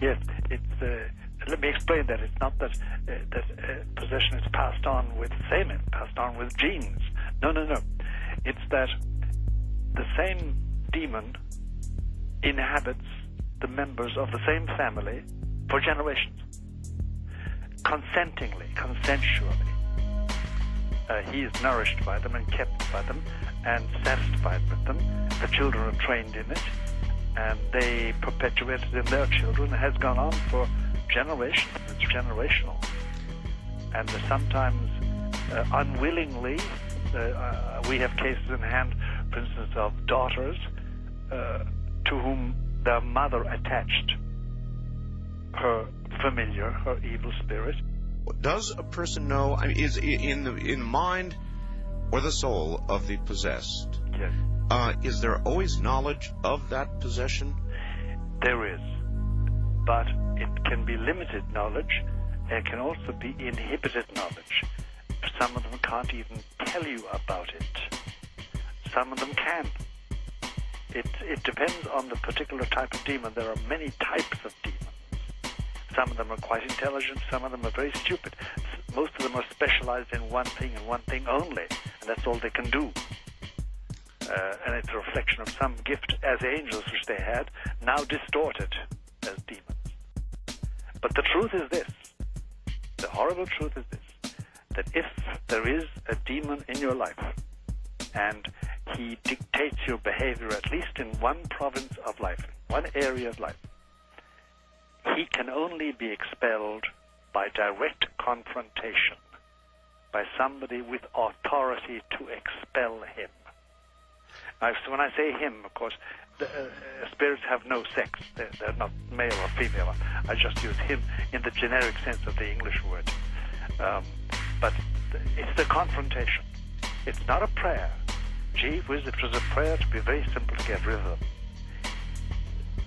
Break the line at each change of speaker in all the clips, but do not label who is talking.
Yes, it's. Let me explain that. It's not that possession is passed on with semen, passed on with genes. No. It's that the same demon inhabits the members of the same family for generations, consensually. He is nourished by them and kept by them and satisfied with them. The children are trained in it, and they perpetuate it in their children. It has gone on for generations. It's generational. And sometimes unwillingly, we have cases in hand, for instance, of daughters to whom their mother attached her familiar, her evil spirit.
Does a person know, I mean, is in the mind or the soul of the possessed?
Yes.
Is there always knowledge of that possession?
There is, but it can be limited knowledge. It can also be inhibited knowledge. Some of them can't even tell you about it. Some of them can. It depends on the particular type of demon. There are many types of demons. Some of them are quite intelligent. Some of them are very stupid. Most of them are specialized in one thing and one thing only, and that's all they can do. And it's a reflection of some gift as angels which they had, now distorted as demons. But the truth is this, the horrible truth is this, that if there is a demon in your life, and he dictates your behavior at least in one province of life, one area of life, he can only be expelled by direct confrontation, by somebody with authority to expel him. Now, so when I say him, of course, spirits have no sex. They're not male or female. I just use him in the generic sense of the English word. But it's the confrontation. It's not a prayer. Gee whiz, it was a prayer, to be very simple to get rid of them.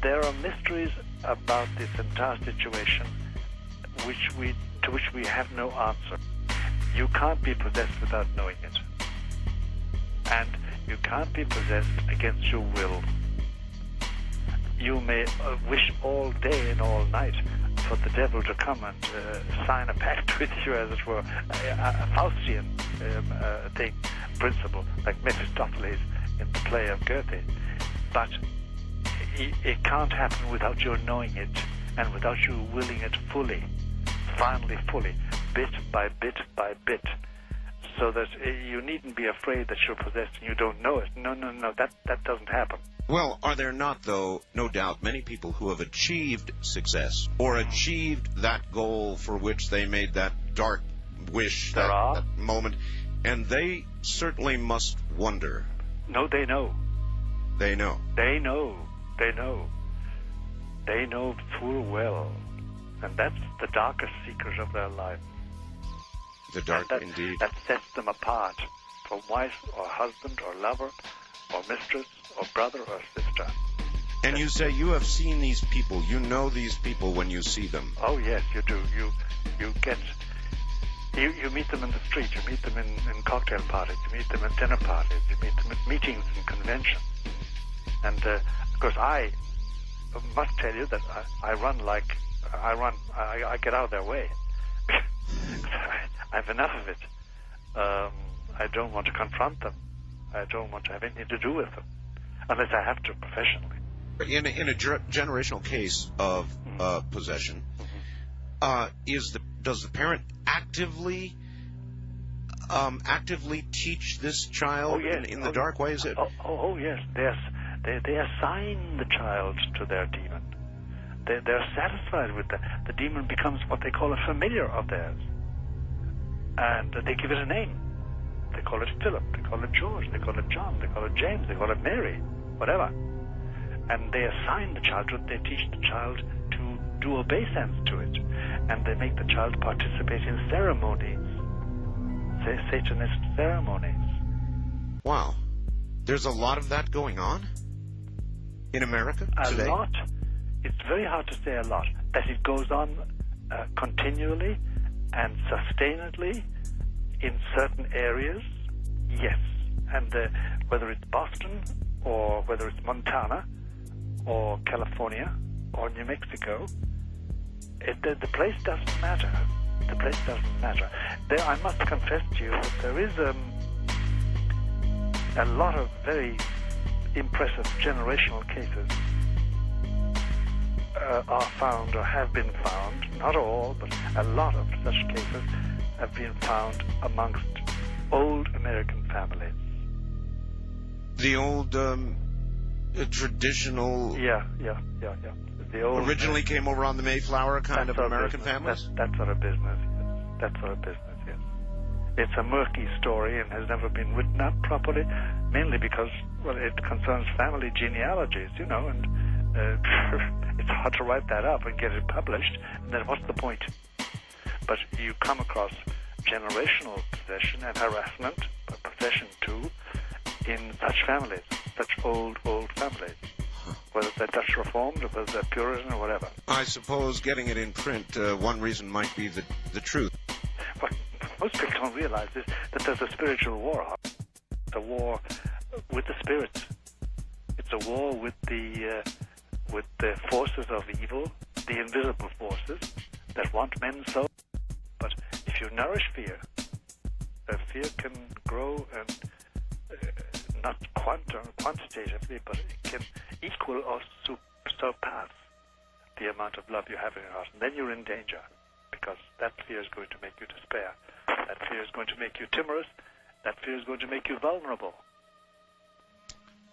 There are mysteries about this entire situation to which we have no answer. You can't be possessed without knowing it. And you can't be possessed against your will. You may wish all day and all night for the devil to come and sign a pact with you, as it were, a Faustian principle, like Mephistopheles in the play of Goethe. But it can't happen without your knowing it, and without you willing it fully, finally fully, bit by bit by bit. So that you needn't be afraid that you're possessed and you don't know it. No, that doesn't happen.
Well, are there not, though, no doubt, many people who have achieved success or achieved that goal for which they made that dark wish, that moment, and they certainly must wonder.
No, they know.
They know.
They know. They know. They know full well. And that's the darkest secret of their life.
The dark, indeed.
That sets them apart from wife or husband or lover or mistress or brother or sister.
And you say you have seen these people. You know these people when you see them.
Oh, yes, you do. You meet them in the street. You meet them in cocktail parties. You meet them at dinner parties. You meet them at meetings and conventions. And, of course, I must tell you that I get out of their way. I have enough of it. I don't want to confront them. I don't want to have anything to do with them, unless I have to professionally.
In a generational case of possession, does the parent actively teach this child in the dark way? Is it?
Oh yes. They assign the child to their demon. They're satisfied with that. The demon becomes what they call a familiar of theirs. And they give it a name. They call it Philip, they call it George, they call it John, they call it James, they call it Mary, whatever. And they assign the child to it. They teach the child to do obeisance to it. And they make the child participate in ceremonies, say Satanist ceremonies.
Wow. There's a lot of that going on in America today?
A lot. It's very hard to say a lot. That it goes on continually and sustainedly in certain areas, yes. And whether it's Boston or whether it's Montana or California or New Mexico, The place doesn't matter. The place doesn't matter. I must confess to you that there is a lot of very impressive generational cases are found or have been found, not all, but a lot of such cases have been found amongst old American families.
The old traditional...
Yeah. The old,
originally came over on the Mayflower kind of American families?
That sort of business, yes. That sort of business, yes. It's a murky story and has never been written up properly, mainly because, well, it concerns family genealogies, you know, and it's hard to write that up and get it published, and then what's the point? But you come across generational possession and harassment, possession too, in such families, such old families. Whether they're Dutch Reformed or whether they're Puritan or whatever.
I suppose getting it in print, one reason might be the truth.
What most people don't realize is that there's a spiritual war on. It's a war with the spirits. It's a war with the forces of evil, the invisible forces that want men's souls. But if you nourish fear, fear can grow and not quantitatively, but it can equal or surpass the amount of love you have in your heart. And then you're in danger, because that fear is going to make you despair. That fear is going to make you timorous. That fear is going to make you vulnerable.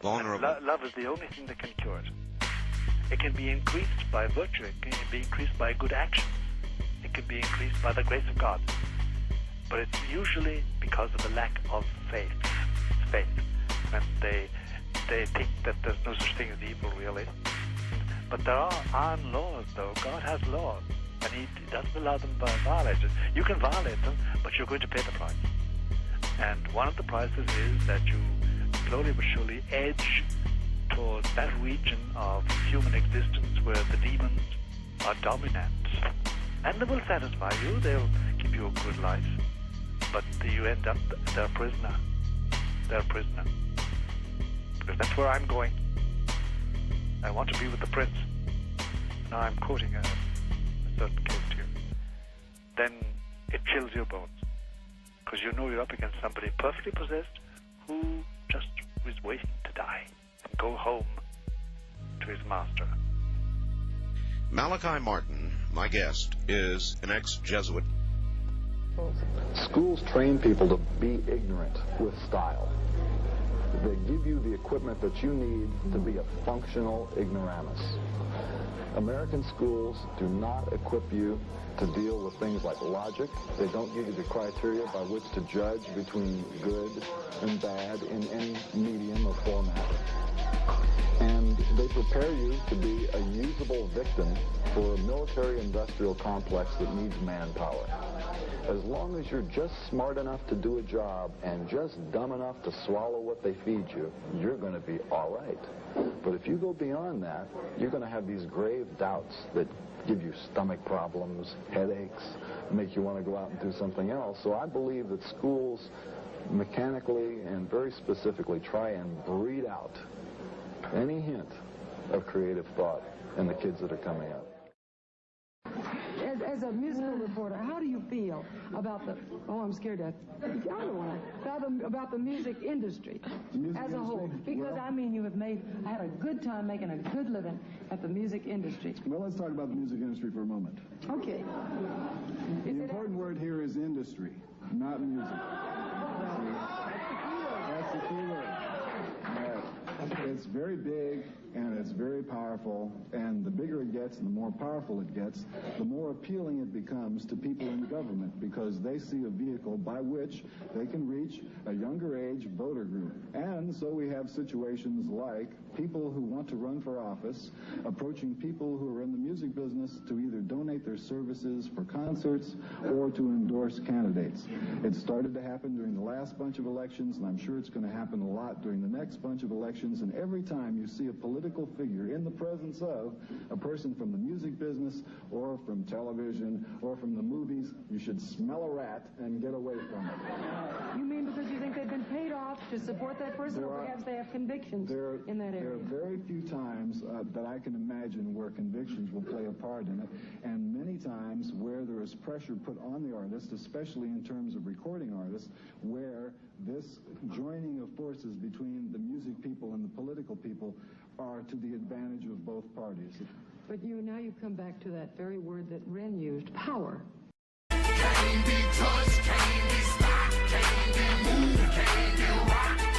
Love is the only thing that can cure it. It can be increased by virtue. It can be increased by good actions. It can be increased by the grace of God. But it's usually because of the lack of faith. And they think that there's no such thing as evil, really. But there are laws, though. God has laws, and He doesn't allow them to violate it. You can violate them, but you're going to pay the price. And one of the prices is that you slowly but surely edge towards that region of human existence where the demons are dominant. And they will satisfy you. They'll give you a good life. But you end up their prisoner. They're a prisoner. Because that's where I'm going. I want to be with the prince. Now I'm quoting a certain case to you. Then it chills your bones. Because you know you're up against somebody perfectly possessed who just is waiting to die and go home to his master.
Malachi Martin, my guest, is an ex-Jesuit.
Schools train people to be ignorant with style. They give you the equipment that you need to be a functional ignoramus. American schools do not equip you to deal with things like logic. They don't give you the criteria by which to judge between good and bad in any medium or format. And they prepare you to be a usable victim for a military-industrial complex that needs manpower. As long as you're just smart enough to do a job and just dumb enough to swallow what they feed you, you're going to be all right. But if you go beyond that, you're going to have these grave doubts that give you stomach problems, headaches, make you want to go out and do something else. So I believe that schools mechanically and very specifically try and breed out any hint of creative thought in the kids that are coming up.
As a musical reporter, how do you feel about the, I'm scared to, about the music industry as a whole? Because, I mean, you have had a good time making a good living at the music industry.
Well, let's talk about the music industry for a moment.
Okay.
The important word here is industry, not music. That's the key word. It's very big and it's very powerful, and the bigger it gets and the more powerful it gets, the more appealing it becomes to people in government, because they see a vehicle by which they can reach a younger age voter group. And so we have situations like people who want to run for office approaching people who are in the music business to either donate their services for concerts or to endorse candidates. It started to happen during the last bunch of elections, and I'm sure it's going to happen a lot during the next bunch of elections. And every time you see a political figure in the presence of a person from the music business or from television or from the movies, you should smell a rat and get away from it.
You mean because you think they've been paid off to support that person, or perhaps they have convictions in that area?
There are very few times that I can imagine where convictions will play a part in it, and many times where there is pressure put on the artist, especially in terms of recording artists, where this joining of forces between the music people and the political people are to the advantage of both parties.
But now you come back to that very word that Ren used, power.
Can't be touched, can't be stopped, can't be moved, can't be rocked.